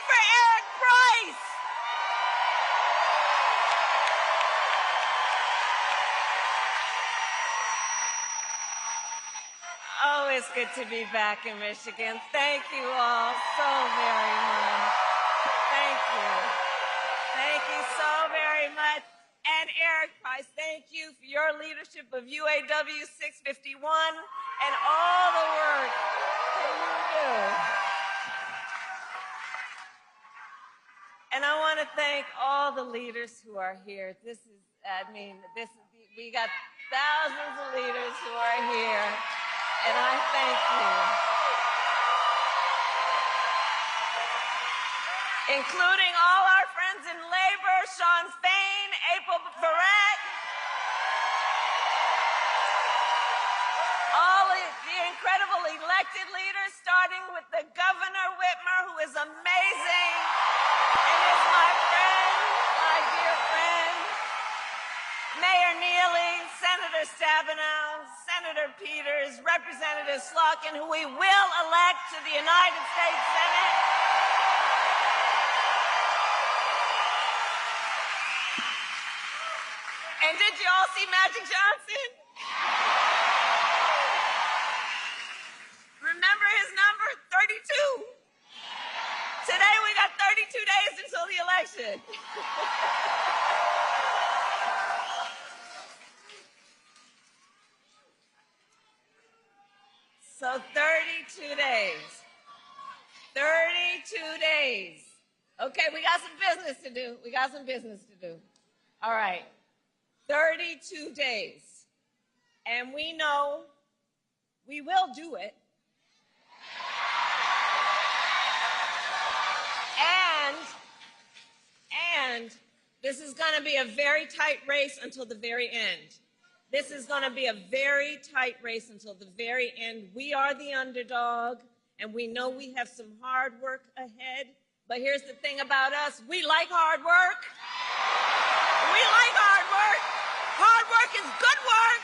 it for Eric Price. Oh, it's good to be back in Michigan. Thank you all so very much. Thank you. Thank you so very much. And Eric Price, thank you for your leadership of UAW 651 and all the work that you do. And I want to thank all the leaders who are here. We got thousands of leaders who are here. And I thank you. Including all our friends in labor, Sean Fain, April Barrett, all of the incredible elected leaders, starting with the Governor Whitmer, who is amazing and is my friend, my dear friend, Mayor Neely, Senator Stabenow, Senator Peters, Representative Slotkin, who we will elect to the United States Senate. And did you all see Magic Johnson? Remember his number? 32. Today we got 32 days until the election. So 32 days. 32 days. Okay, we got some business to do. We got some business to do. All right. 32 days. And we know we will do it. And this is going to be a very tight race until the very end. This is going to be a very tight race until the very end. We are the underdog, and we know we have some hard work ahead. But here's the thing about us. We like hard work. We like hard work. Hard work is good work.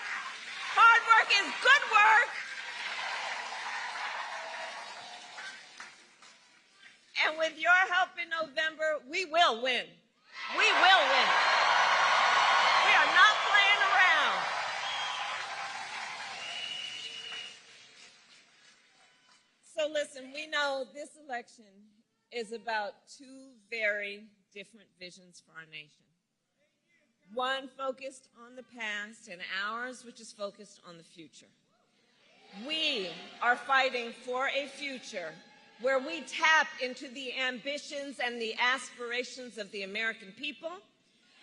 Hard work is good work. And with your help in November, we will win. We will win. We are not playing around. So listen, we know this election is about two very different visions for our nation. One focused on the past, and ours, which is focused on the future. We are fighting for a future where we tap into the ambitions and the aspirations of the American people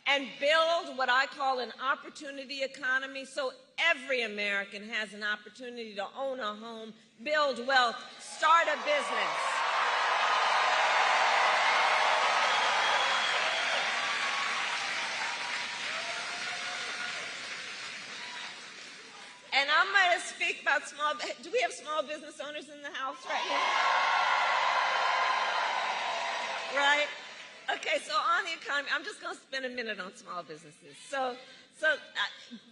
and build what I call an opportunity economy, so every American has an opportunity to own a home, build wealth, start a business. And I'm going to speak about do we have small business owners in the house right now? Right? Okay, so on the economy, I'm just going to spend a minute on small businesses.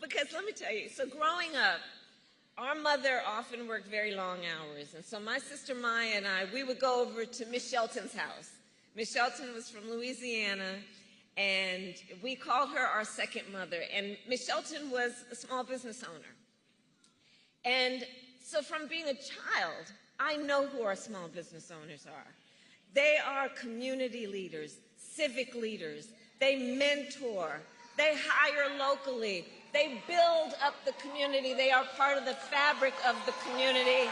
Because let me tell you, so growing up, our mother often worked very long hours. And so my sister Maya and I, we would go over to Miss Shelton's house. Miss Shelton was from Louisiana, and we called her our second mother. And Miss Shelton was a small business owner. And so from being a child, I know who our small business owners are. They are community leaders, civic leaders. They mentor. They hire locally. They build up the community. They are part of the fabric of the community.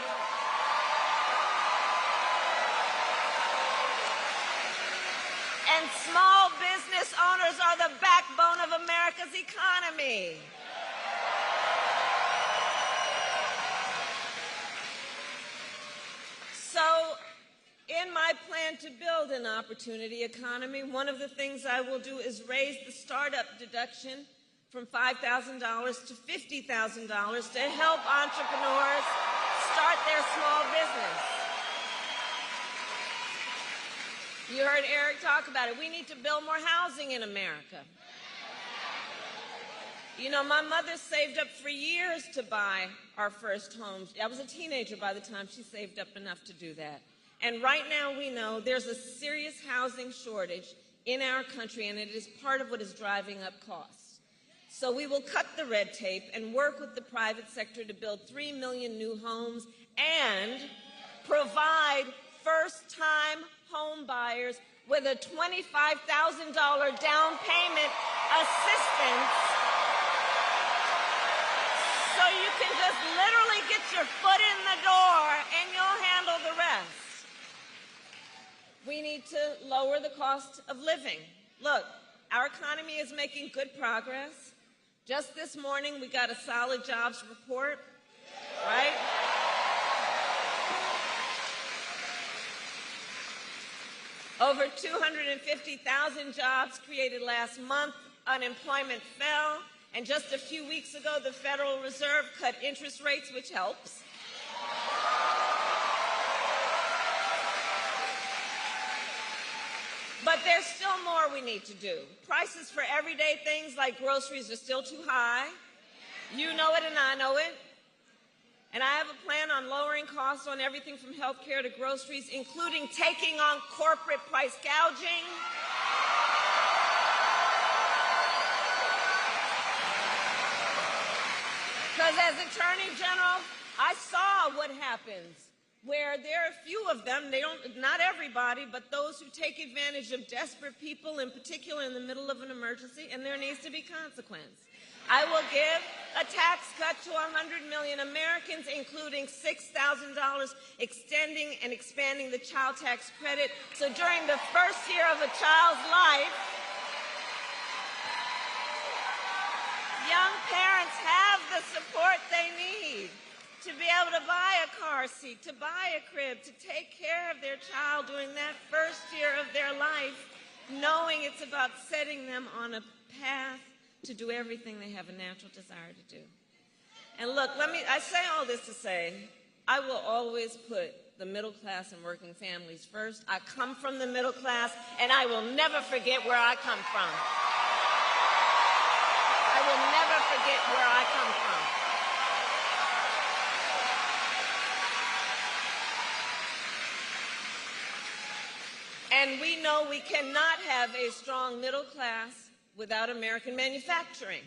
And small business owners are the backbone of America's economy. So, in my plan to build an opportunity economy, one of the things I will do is raise the startup deduction from $5,000 to $50,000 to help entrepreneurs start their small business. You heard Eric talk about it. We need to build more housing in America. You know, my mother saved up for years to buy our first home. I was a teenager by the time she saved up enough to do that. And right now we know there's a serious housing shortage in our country, and it is part of what is driving up costs. So we will cut the red tape and work with the private sector to build 3 million new homes and provide first-time home buyers with a $25,000 down payment assistance so you can just literally get your foot in the door and you'll handle the rest. We need to lower the cost of living. Look, our economy is making good progress. Just this morning, we got a solid jobs report, right? Over 250,000 jobs created last month. Unemployment fell. And just a few weeks ago, the Federal Reserve cut interest rates, which helps. But there's still more we need to do. Prices for everyday things like groceries are still too high. You know it and I know it. And I have a plan on lowering costs on everything from health care to groceries, including taking on corporate price gouging. Because as Attorney General, I saw what happens, where there are a few of them, not everybody, but those who take advantage of desperate people, in particular in the middle of an emergency, and there needs to be consequence. I will give a tax cut to 100 million Americans, including $6,000, extending and expanding the child tax credit. So during the first year of a child's life, young parents have the support they need to be able to buy a car seat, to buy a crib, to take care of their child during that first year of their life, knowing it's about setting them on a path to do everything they have a natural desire to do. And look, I say all this to say, I will always put the middle class and working families first. I come from the middle class, and I will never forget where I come from. I will never forget where I come from. And we know we cannot have a strong middle class without American manufacturing.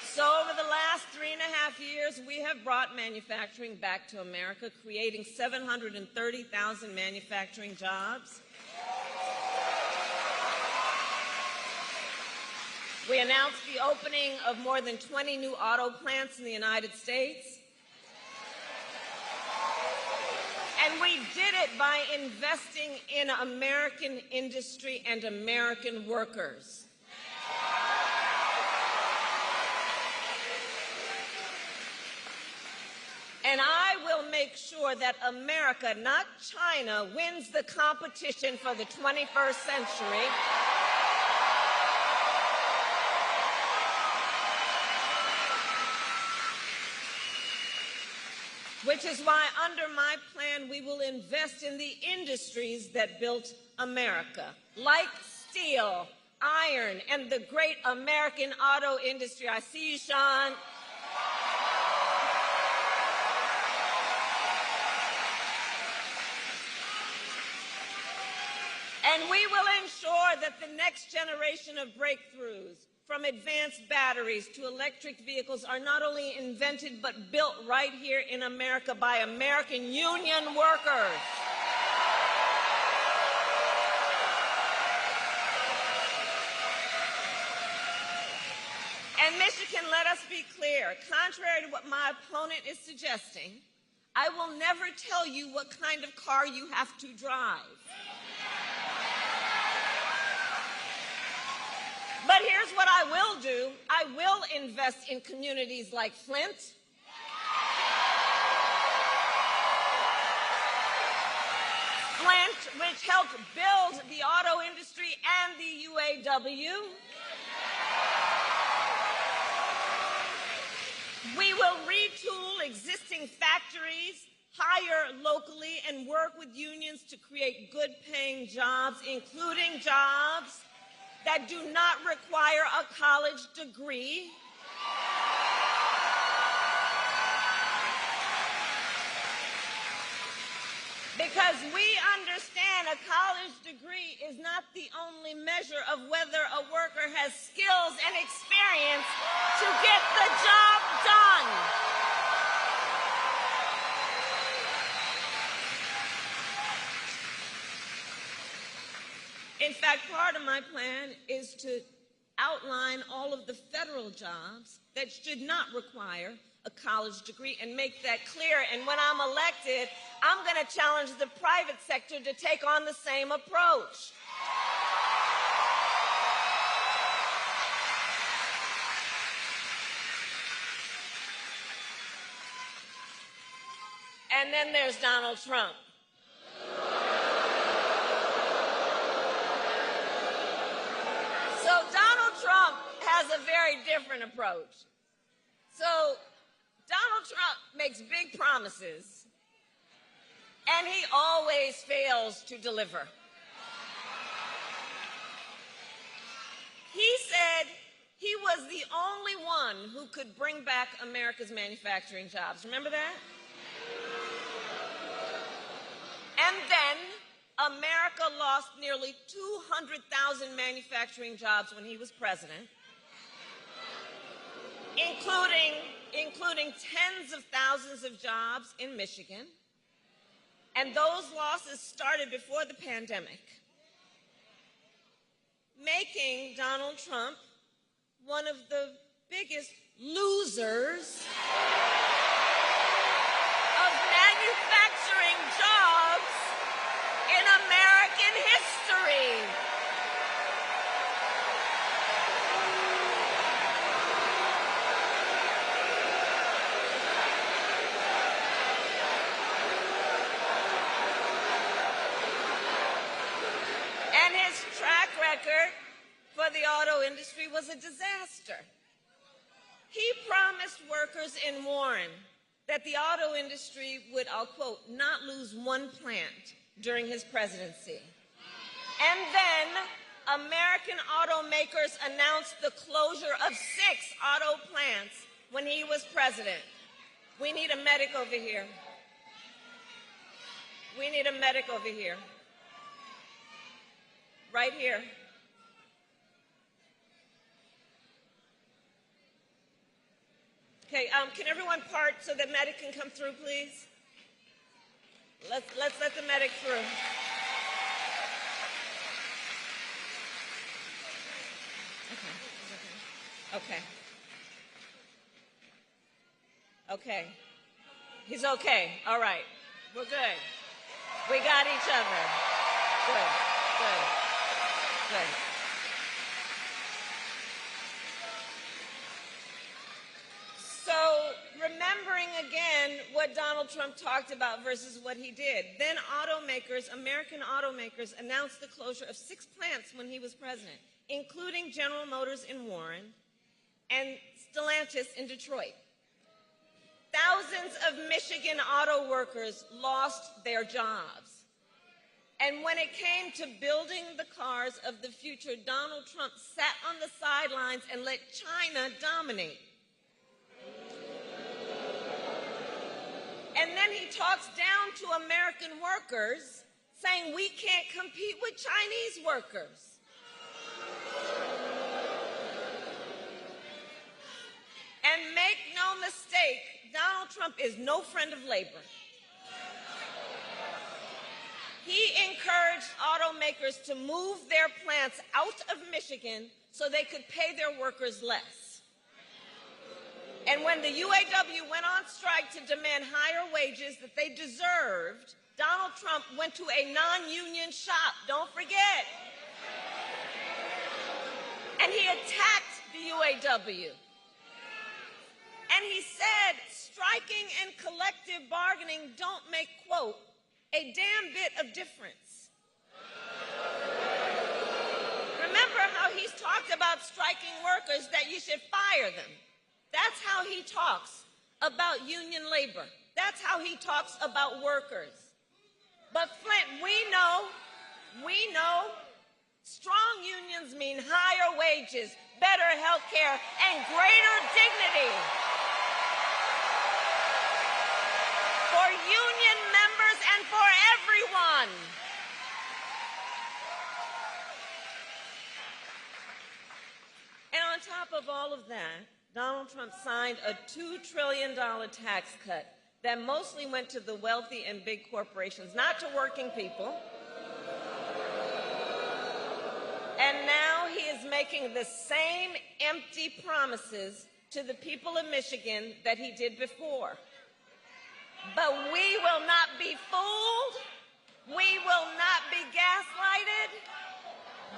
So over the last 3.5 years, we have brought manufacturing back to America, creating 730,000 manufacturing jobs. We announced the opening of more than 20 new auto plants in the United States. And we did it by investing in American industry and American workers. And I will make sure that America, not China, wins the competition for the 21st century. Which is why, under my plan, we will invest in the industries that built America, like steel, iron, and the great American auto industry. I see you, Sean. And we will ensure that the next generation of breakthroughs, from advanced batteries to electric vehicles, are not only invented but built right here in America by American union workers. And Michigan, let us be clear, contrary to what my opponent is suggesting, I will never tell you what kind of car you have to drive. But here's what I will do. I will invest in communities like Flint. Flint, which helped build the auto industry and the UAW. We will retool existing factories, hire locally, and work with unions to create good-paying jobs, including jobs that do not require a college degree. Because we understand a college degree is not the only measure of whether a worker has skills and experience to get the job done. In fact, part of my plan is to outline all of the federal jobs that should not require a college degree and make that clear. And when I'm elected, I'm going to challenge the private sector to take on the same approach. And then there's Donald Trump. So Donald Trump has a very different approach. So Donald Trump makes big promises, and he always fails to deliver. He said he was the only one who could bring back America's manufacturing jobs. Remember that? And then America lost nearly 200,000 manufacturing jobs when he was president, including tens of thousands of jobs in Michigan. And those losses started before the pandemic, making Donald Trump one of the biggest losers of manufacturing jobs in American history. And his track record for the auto industry was a disaster. He promised workers in Warren that the auto industry would, I'll quote, not lose one plant during his presidency. And then American automakers announced the closure of 6 auto plants when he was president. We need a medic over here. We need a medic over here. Right here. Okay, can everyone part so the medic can come through, please? Let's let the medic through. Okay. Okay. He's okay. All right. We're good. We got each other. Good. Good. Good. So, remembering again what Donald Trump talked about versus what he did, then American automakers announced the closure of 6 plants when he was president, including General Motors in Warren and Stellantis in Detroit. Thousands of Michigan auto workers lost their jobs. And when it came to building the cars of the future, Donald Trump sat on the sidelines and let China dominate. And then he talks down to American workers, saying we can't compete with Chinese workers. And make no mistake, Donald Trump is no friend of labor. He encouraged automakers to move their plants out of Michigan so they could pay their workers less. And when the UAW went on strike to demand higher wages that they deserved, Donald Trump went to a non-union shop, don't forget. And he attacked the UAW. And he said striking and collective bargaining don't make, quote, a damn bit of difference. Remember how he's talked about striking workers, that you should fire them. That's how he talks about union labor. That's how he talks about workers. But Flint, we know, strong unions mean higher wages, better health care, and greater dignity. For union members and for everyone. And on top of all of that, Donald Trump signed a $2 trillion tax cut that mostly went to the wealthy and big corporations, not to working people. And now he is making the same empty promises to the people of Michigan that he did before. But we will not be fooled. We will not be gaslighted.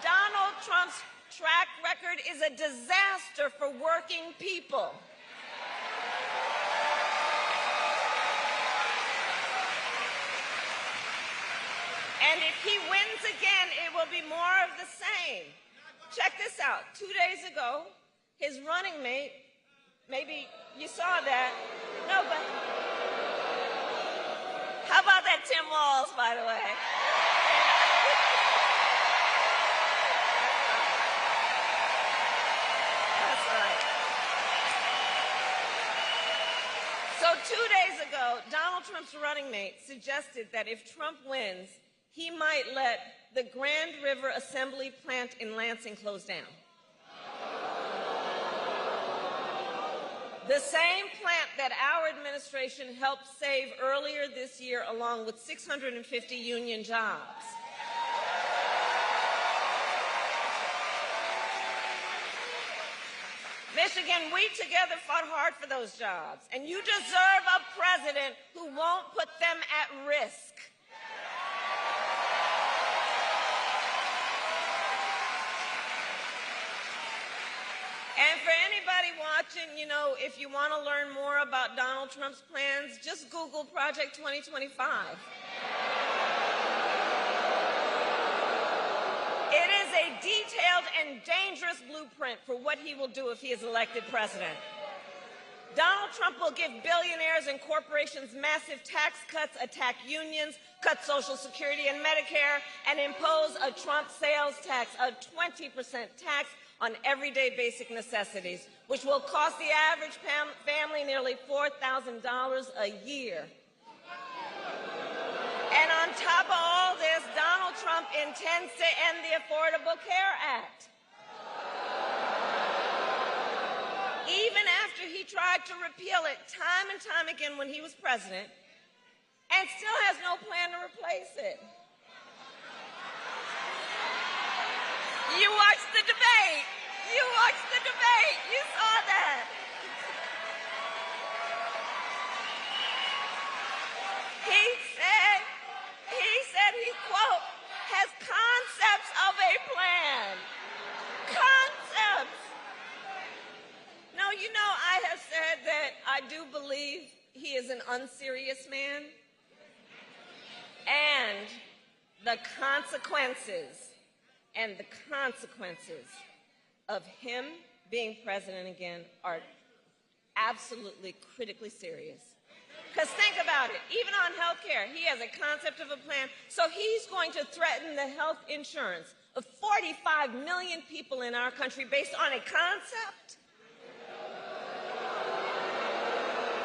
Donald Trump's track record is a disaster for working people. And if he wins again, it will be more of the same. Check this out. 2 days ago, his running mate, maybe you saw that. No, but how about that Tim Walz, by the way? That's right. So 2 days ago, Donald Trump's running mate suggested that if Trump wins, he might let the Grand River Assembly plant in Lansing close down. The same plant that our administration helped save earlier this year, along with 650 union jobs. Michigan, we together fought hard for those jobs, and you deserve a president who won't put them at risk. And for anybody watching, you know, if you want to learn more about Donald Trump's plans, just Google Project 2025. It is a detailed and dangerous blueprint for what he will do if he is elected president. Donald Trump will give billionaires and corporations massive tax cuts, attack unions, cut Social Security and Medicare, and impose a Trump sales tax, a 20% tax on everyday basic necessities, which will cost the average family nearly $4,000 a year. And on top of all this, Donald Trump intends to end the Affordable Care Act. Even after he tried to repeal it time and time again when he was president, and still has no plan to replace it. You watched the debate. You watched the debate. You saw that. He said he, quote, has concepts of a plan. Concepts. No, you know, I have said that I do believe he is an unserious man. And the consequences of him being president again are absolutely critically serious. Because think about it, even on health care, he has a concept of a plan, so he's going to threaten the health insurance of 45 million people in our country based on a concept?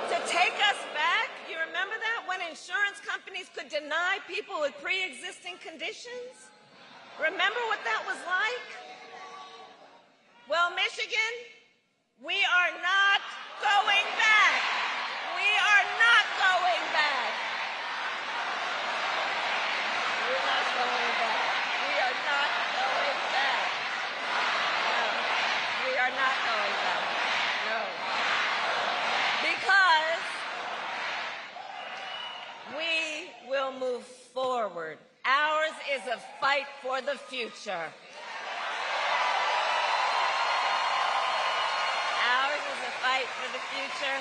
To take us back, you remember that? When insurance companies could deny people with pre-existing conditions? Remember what that was like? Well, Michigan, we are not going back. We are not going back. We're not going back. We are not going back. No, we are not going back. No. Because we will move forward. Ours is a fight for the future. Ours is a fight for the future,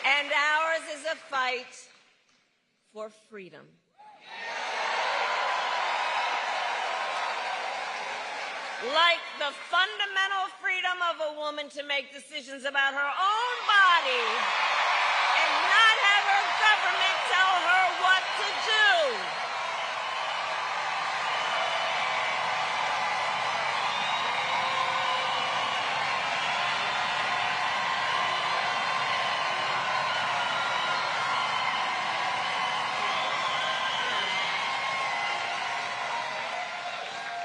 and ours is a fight for freedom. Like the fundamental freedom of a woman to make decisions about her own body and not have her government tell her what to do.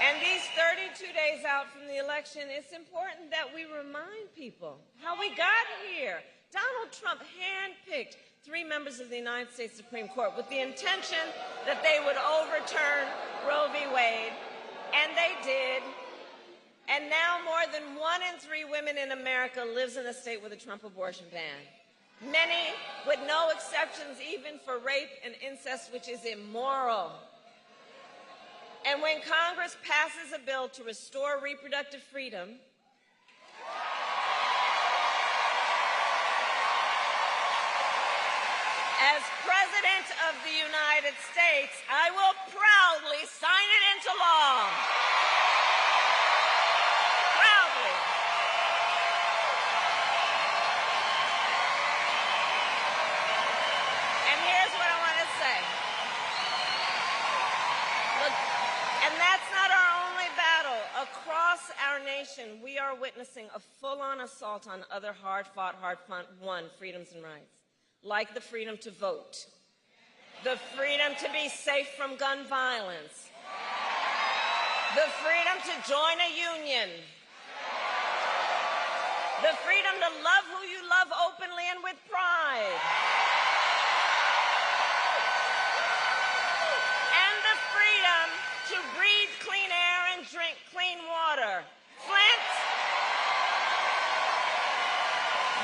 And these 32 days out from the election, it's important that we remind people how we got here. Donald Trump handpicked 3 members of the United States Supreme Court with the intention that they would overturn Roe v. Wade, and they did. And now more than 1 in 3 women in America lives in a state with a Trump abortion ban. Many with no exceptions, even for rape and incest, which is immoral. And when Congress passes a bill to restore reproductive freedom, as President of the United States, I will proudly sign it into law. Proudly. And here's what I want to say. Look, and that's not our only battle. Across our nation, we are witnessing a full-on assault on other hard-fought, hard-won freedoms and rights, like the freedom to vote, the freedom to be safe from gun violence, the freedom to join a union, the freedom to love who you love openly and with pride, and the freedom to breathe clean air and drink clean water. Flint,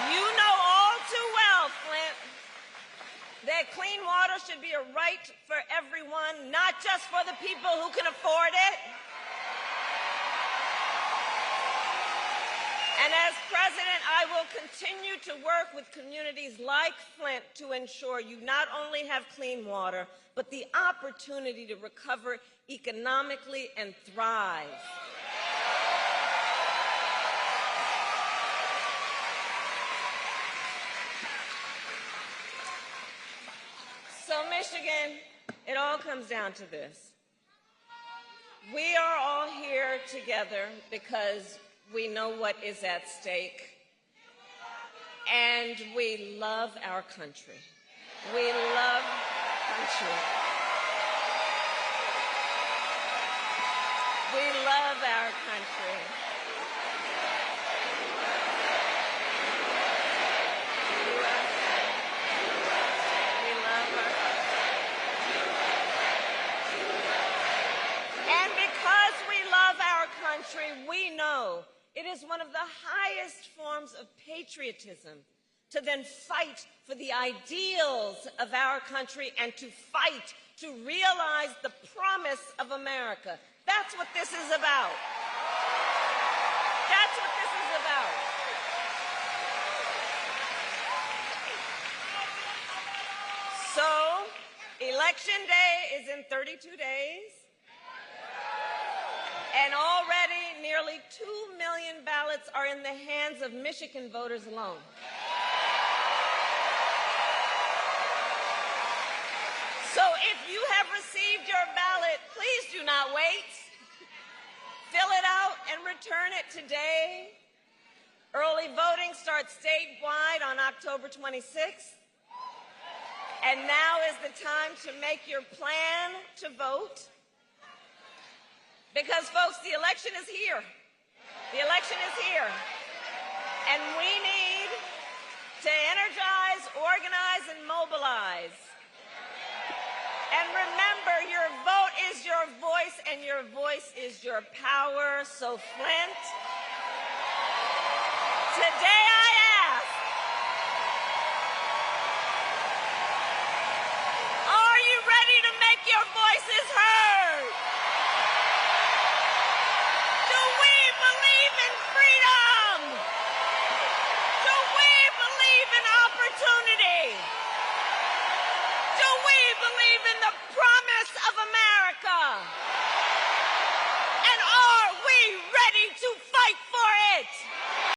you know all too well, Flint, that clean water should be a right for everyone, not just for the people who can afford it. And as president, I will continue to work with communities like Flint to ensure you not only have clean water, but the opportunity to recover economically and thrive. So, Michigan, it all comes down to this. We are all here together because we know what is at stake, and we love our country. We love country. We love our country. We love our country. And because we love our country, we know it is one of the highest forms of patriotism to then fight for the ideals of our country and to fight to realize the promise of America. That's what this is about. That's what this is about. So, Election Day is in 32 days. And already nearly 2 million ballots are in the hands of Michigan voters alone. So if you have received your ballot, please do not wait. Fill it out and return it today. Early voting starts statewide on October 26th. And now is the time to make your plan to vote. Because, folks, the election is here. The election is here. And we need to energize, organize, and mobilize. And remember, your vote is your voice, and your voice is your power. So, Flint, today